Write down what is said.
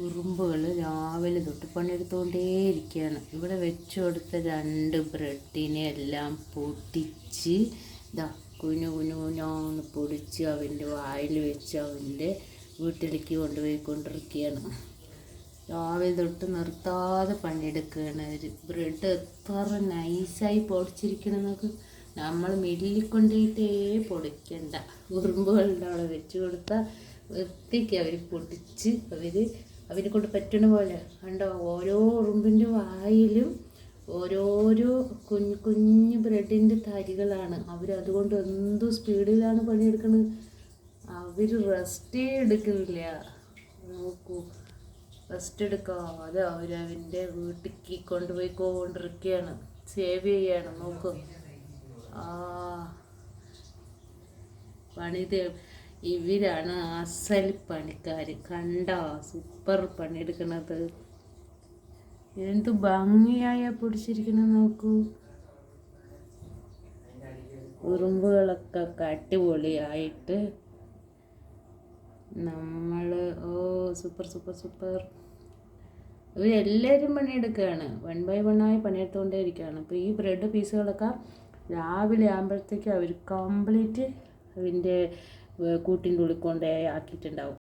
ഉറുമ്പുകൾ രാവിലെ തൊട്ട് പണിയെടുത്തുകൊണ്ടേയിരിക്കുകയാണ്. ഇവിടെ വെച്ച് കൊടുത്ത 2 ബ്രെഡിനെ എല്ലാം പൊട്ടിച്ച് കുഞ്ഞു കുഞ്ഞു കുഞ്ഞാന്ന് പൊടിച്ച് അവൻ്റെ വായിൽ വെച്ച് അവൻ്റെ വീട്ടിലേക്ക് കൊണ്ടുപോയിക്കൊണ്ടിരിക്കുകയാണ്. രാവിലെ തൊട്ട് നിർത്താതെ പണിയെടുക്കുകയാണ് അവർ. ബ്രെഡ് എത്ര നൈസായി പൊടിച്ചിരിക്കണം നോക്ക്. നമ്മൾ മില്ലിക്കൊണ്ടിട്ടേ പൊടിക്കണ്ട. ഉറുമ്പുകളുടെ അവിടെ വെച്ച് കൊടുത്താൽ വൃത്തിക്ക് അവർ പൊടിച്ച് അവരെ കൊണ്ട് പറ്റണ പോലെ കണ്ടോ. ഓരോ ഉറുമ്പിൻ്റെ വായിലും ഓരോരോ കുഞ്ഞു കുഞ്ഞു ബ്രെഡിൻ്റെ തരികളാണ്. അവരതുകൊണ്ട് എന്ത് സ്പീഡിലാണ് പണിയെടുക്കുന്നത്. അവർ റെസ്റ്റേ എടുക്കുന്നില്ല. നോക്കൂ, റെസ്റ്റ് എടുക്കാതെ അവരവൻ്റെ വീട്ടിലേക്ക് കൊണ്ടുപോയിക്കൊണ്ടിരിക്കുകയാണ്. സേവ് ചെയ്യാണ്. നോക്കൂ, പണി ഇവരാണ് അസൽ പണിക്കാർ. കണ്ടോ, സൂപ്പർ പണിയെടുക്കണത്. എന്ത് ഭംഗിയായ പൊടിച്ചിരിക്കണം നോക്കൂ. ഉറുമ്പുകളൊക്കെ അടിപൊളിയായിട്ട് നമ്മൾ സൂപ്പർ സൂപ്പർ സൂപ്പർ. ഇവരെല്ലാവരും പണിയെടുക്കുകയാണ്. 1 by 1 പണിയെടുത്തുകൊണ്ടേ ഇരിക്കുകയാണ്. അപ്പോൾ ഈ ബ്രെഡ് പീസുകളൊക്കെ രാവിലെ ആകുമ്പോഴത്തേക്ക് അവർ കംപ്ലീറ്റ് അതിൻ്റെ കൂട്ടിൻ്റെ ഉള്ളിൽ കൊണ്ടേ ആക്കിയിട്ടുണ്ടാവും.